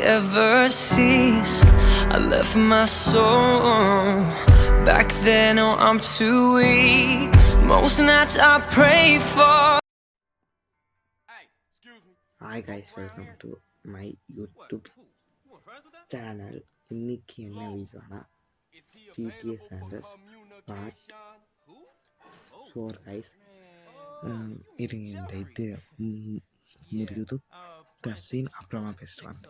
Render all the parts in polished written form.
ever cease. I left my soul back then. Oh, I'm too weak. Most nights I pray for. Hi guys, welcome to my YouTube channel. இன்னைக்கு என்ன வீடியோனா GTA Sanders Part 4 guys. இருங்க இந்த இது முடியுது cousin அப்புறமா பேசுவாங்க.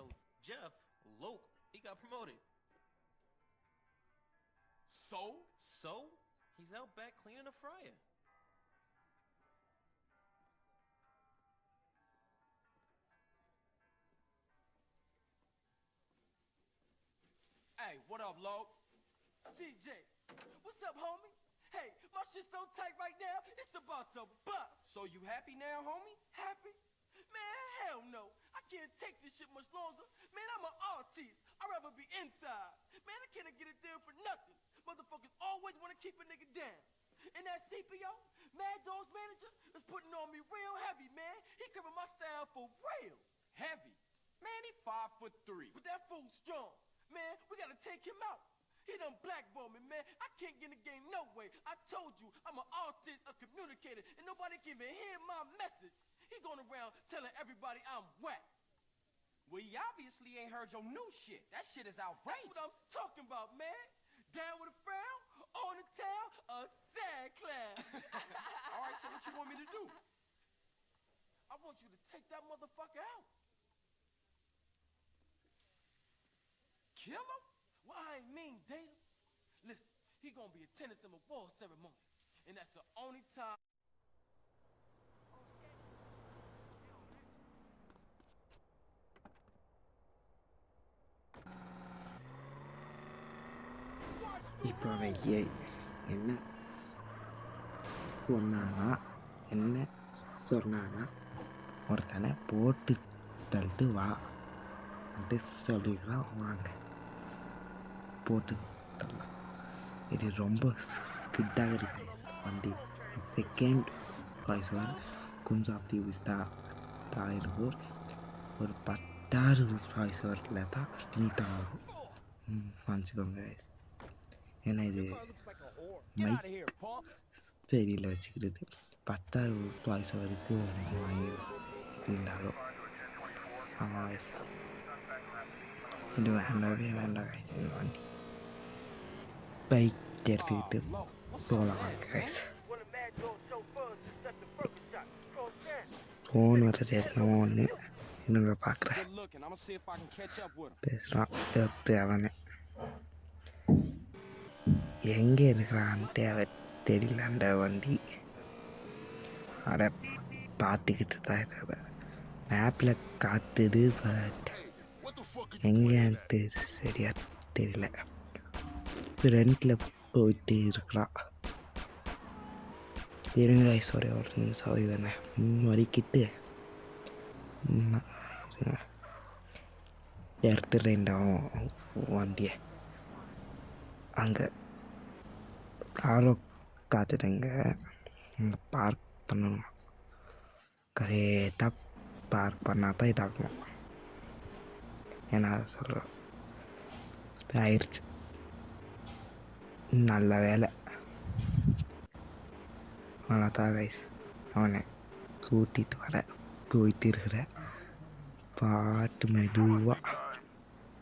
So he's out back cleaning the fryer. Hey, what up, Lo? CJ, what's up, homie? Hey, my shit's so tight right now, it's about to bust. So you happy now, homie? Happy? Man, hell no. I can't take this shit much longer. Man, I'm an artist. I'd rather be inside. Man, I can't get a deal for nothing. Motherfuckers always want to keep a nigga down. And that CPO, Mad Dog's manager, is putting on me real heavy, man. He covering my style for real. Heavy? Man, he 5'3". But that fool's strong. Man, we gotta take him out. He done blackballed me, man. I can't get in the game no way. I told you, I'm an artist, a communicator, and nobody can even hear my message. He going around telling everybody I'm whack. Well, he obviously ain't heard your new shit. That shit is outrageous. That's what I'm talking about, man. Down with a frown, on the tail, a sad clown. All right, so what you want me to do? I want you to take that motherfucker out. Kill him? Well, I ain't mean date him. Listen, he gonna be attending some award ceremony, and that's the only time. இப்போ என்ன சொன்னான்னா ஒருத்தனை போட்டு தள்ளிட்டு வா அப்படி சொல்லிக்கலாம். வாங்க போட்டு தரலாம். இது ரொம்ப ஸ்கிட்டாக இருக்கு வண்டி. செகண்ட் வாய்ஸ் வர கொஞ்சம் அப்படி விஸ்தா இருக்கும். ஒரு 10 வாய்ஸ் வரல தான் நீட்டாக வரும். வாங்கிக்கோங்க. ஏன்னா இது மைக் ஸ்டேரியில் வச்சுக்கிறது 10 வாய்ஸ் வரைக்கும் வாங்கி இருந்தாலும் இது வேண்டாம் வண்டி பைக் எடுத்துக்கிட்டு போகலாம் கைஸ். ஃபோன் வர்றது எதுனா ஒன்று இன்னுங்க பார்க்குறேன். பேசுகிறான் எடுத்து அவனை எங்கே இருக்கிறான்ட்டு தெரியல. அந்த வண்டி அட பார்த்துக்கிட்டு தான் இருக்கிற மேப்பில் காத்துது. பட் எங்கேன்ட்டு சரியா தெரியல. ஃப்ரெண்டில் போயிட்டு இருக்கிறான். இருங்க ஒரே ஒரு நிமிஷம் இதுதானே வரிக்கிட்டு எடுத்துட்டேன்டாம் வண்டியை. அங்கே ஆரோ காத்துட்டேங்க. அங்கே பார்க் பண்ணணும். கரெக்டாக பார்க் பண்ணால் தான் இதாகணும். ஏன்னா சொல்கிறேன் ஆயிடுச்சு. நல்ல வேலை அவ்வளோதான் கைஸ். அவனை கூட்டிகிட்டு வர போயிட்டு இருக்கிற பாட்டு மெதுவாக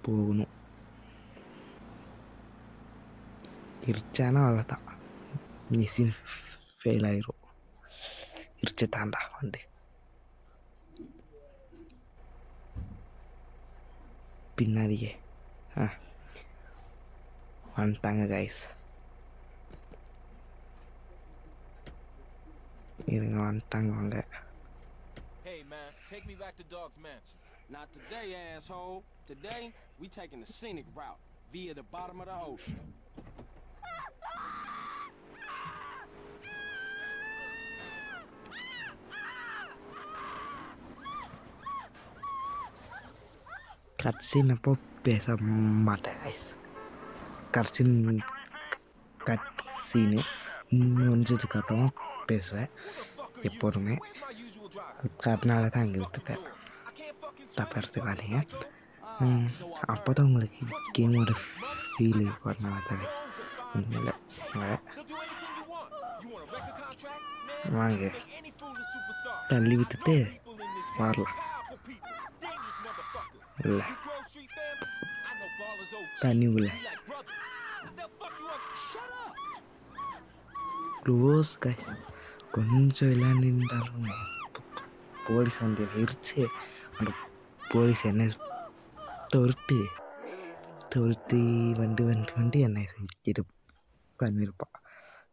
போகணும். இருச்சானா அவ்வளோதான், மிஷின் ஃபெயில் ஆயிரும். இருச்சு தாண்டா வந்து பின்னாடியே வந்துட்டாங்க கைஸ். இருங்க வந்துட்டாங்க வாங்க. Hey man, take me back to Dog's Mansion. Not today, asshole. Today, we taking the scenic route via the bottom of the ocean. கட்சின் அப்போ பேச மாட்டேன் கைஸ். கட்சின் முடிஞ்சதுக்கப்புறமா பேசுவேன் எப்போதுமே. அதனால தான் இங்கே விட்டுட்டேன். தப்பு எடுத்துக்காதீங்க. அப்போ தான் உங்களுக்கு கேமோட ஃபீல் வரனால தான் உண்மையில் வாங்க தள்ளி விட்டுட்டு வரலாம் இல்லை தண்ணி உள்ள க்ளோஸ் கொஞ்சம் விளையாண்டுட்டாலும் போலீஸ் வந்து எரிச்சு அந்த போலீஸ் என்ன தொருத்தி வந்து என்னை இது பண்ணியிருப்பான்.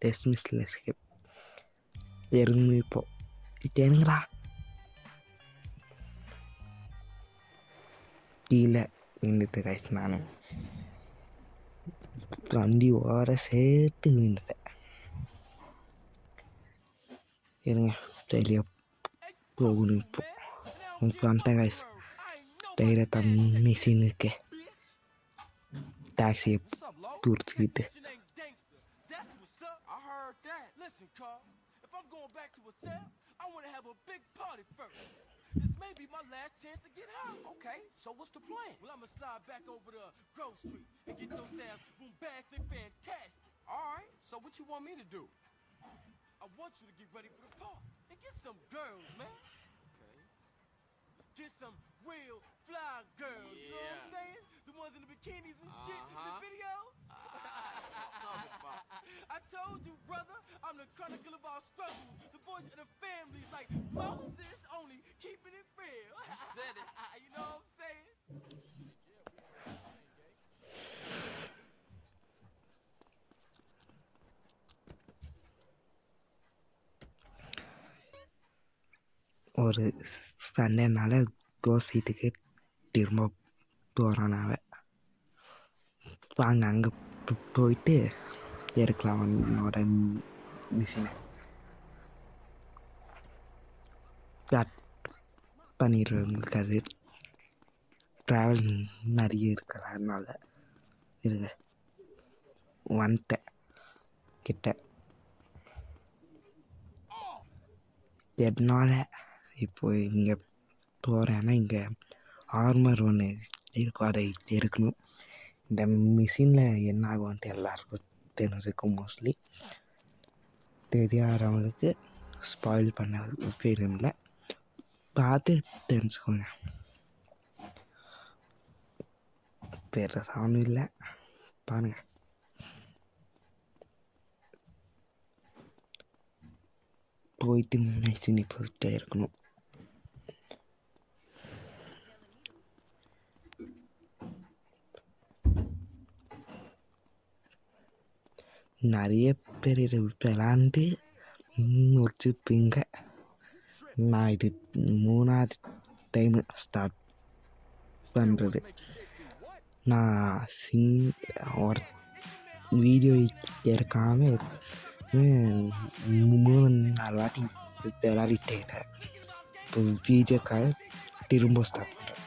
டெஸ்மிஸில் எஸ்கேப் இருப்போம் தெரியுங்களா கீழே நின்றுட்டு கைஸ் நான் வண்டி ஓர சேர்த்து நின்றுட்டேன். இருங்க வெளியே போகணும். இப்போ வந்துட்டேன் கைஸ். டைரக்டாக மிஷினுக்கு டாக்ஸியை துரிச்சுக்கிட்டு This may be my last chance to get high. Okay, so what's the plan? Well, I'ma slide back over to Grove Street and get those sounds bombastic, fantastic. All right, so what you want me to do? I want you to get ready for the party and get some girls, man. Okay. Get some real fly girls, you know what I'm saying? The ones in the bikinis and shit in the videos. I told you, brother, I'm the chronicle of our struggles, the voice of the families like Moses, only keeping it real. You said it. You know what I'm saying? ஒரு சண்டேனால கோசீட்டுக்கு திரும்ப போகிறான். அவன் வாங்க அங்கே போயிட்டு எடுக்கலாம் அவனோட மிஷினை கட் பண்ணிடுறவங்களுக்கு. அது ட்ராவல் நிறைய இருக்கிறதுனால இருங்க வந்துட்டேன் கிட்ட. எதனால இப்போ இங்கே போகிறேன்னா இங்கே ஆர்மர் ஒன்று இருக்கும், அதை எடுக்கணும். இந்த மிஷினில் என்ன ஆகும்ன்ட்டு எல்லாருக்கும் தெரிஞ்சுக்கும். மோஸ்ட்லி தெரியாதவங்களுக்கு ஸ்பாயில் பண்ண விரும்பல, பார்த்து தெரிஞ்சுக்கோங்க. பெருசானும் இல்லை பாருங்கள். போயிட்டு மிஷினி போயிட்டே இருக்கணும். நிறைய பேர் இதை விளாண்டு முடிச்சுப்பீங்க. நான் இது 3ஆவது டைம் ஸ்டார்ட் பண்ணுறது. நான் ஒரு வீடியோ எடுக்காமல் 3-4 வாட்டி விளாடிட்டேன். இப்போ வீடியோக்காக திரும்ப ஸ்டார்ட் பண்ணுறேன்.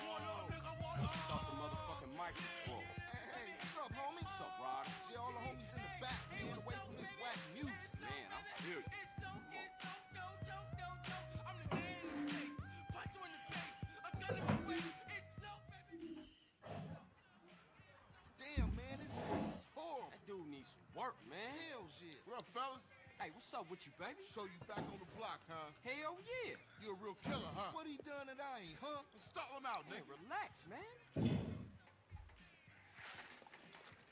Work, man. Hell yeah. What up, fellas? Hey, what's up with you, baby? So you back on the block, huh? Hell yeah. You a real killer, huh? What he done that I ain't, huh? Stall him out, nigga. Hey, relax, man.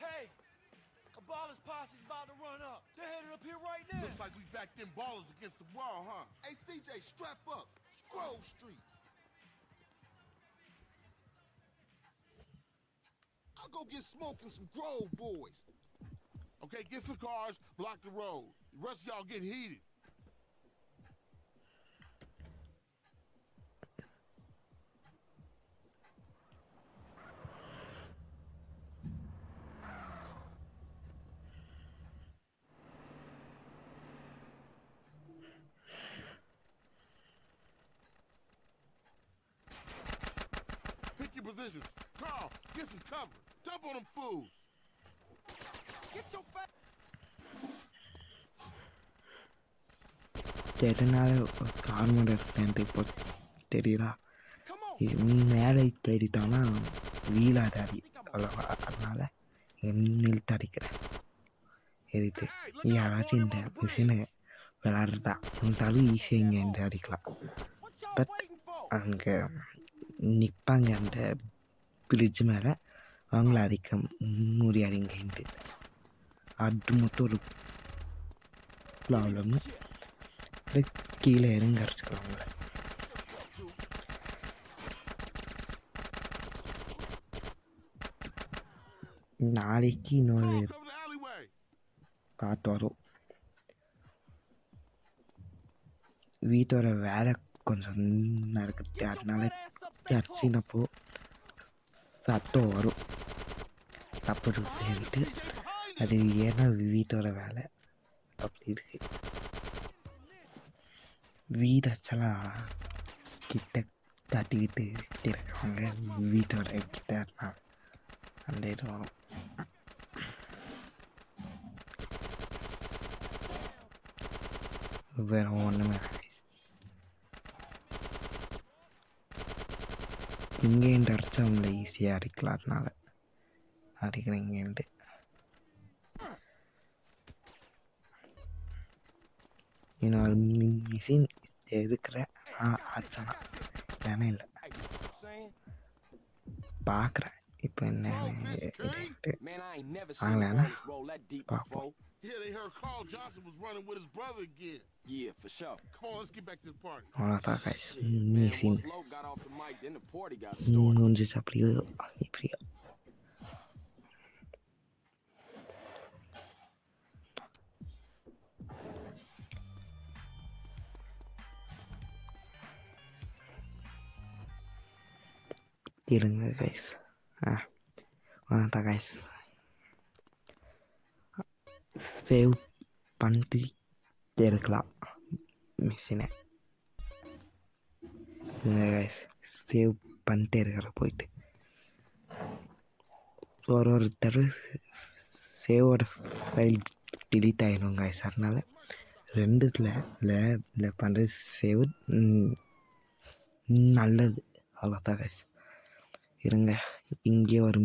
Hey, a baller's posse's about to run up. They're headed up here right now. Looks like we backed them ballers against the wall, huh? Hey, CJ, strap up. Grove Street. I'll go get Smoke and some Grove boys. Okay, get some cars, block the road. The rest of y'all get heated. Pick your positions. Carl, get some cover. Jump on them fools. Get your back. எதனால armour எடுத்தேன்ட்டு இப்போ தெரியுதா? மேலே தேடிட்டானா வீலாது அடி அவ்வளோவா. அதனால் நிறுத்த அடிக்கிறேன். எதுக்கு யாராச்சும் இந்த மிஷினை விளாட்றதா இருந்தாலும் ஈஸியாக இங்கே இருந்து அடிக்கலாம். பட் அங்கே நிற்பாங்க அந்த பிரிட்ஜ் மேலே, அவங்கள அடிக்க முடியாதுங்கன்ட்டு. அது மட்டும் ஒரு ப்ராப்ளம். கீழே இறங்க அடிச்சுக்கலாம் அவங்கள. நாளைக்கு இன்னொரு பார்ட் வரும். வீட்டோட வேலை கொஞ்சம் நடக்குது, அதனால கட்சினப்போ சத்தம் வரும் தப்பு பேருக்கு. அது ஏன்னா வீட்டோட வேலை அப்படி இருக்கு. வீடச்சலாம் கிட்ட தட்டிக்கிட்டு இருக்காங்க, வீட்டோட கிட்ட அந்த இது வரும். வேற ஒன்றுமே இங்கேண்டு அடிச்சு அவங்கள ஈஸியாக அடிக்கலாம். அதனால அடிக்கிறேன் இங்கேண்டு. இன்னொரு மிஷின் இருக்கிற ஆச்சனா ஏன்னா இல்லை பார்க்குறேன் இப்போ என்ன வாங்கலைன்னா பார்ப்போம். அவ்வளோதான் guys. மிஷின் முடிஞ்சிச்சு அப்படியோ இப்படியோ. இருங்க கைஸ். அதான் கைஸ் சேவ் பண்ணிட்டு இருக்கலாம் மிஷினை. இல்லை கைஸ் சேவ் பண்ணிட்டே இருக்கிற போயிட்டு ஒரு தடவை சேவோட ஃபைல் டிலீட் ஆகிடும் கைஸ். அதனால் ரெண்டுத்தில் பண்ணுறது சேவ் நல்லது. அவ்வளோதான் கைஸ். இருங்க இங்கே ஒரு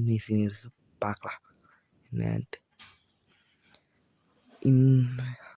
மிஷின் இருக்கு பார்க்கலாம் என்னன்ட்டு.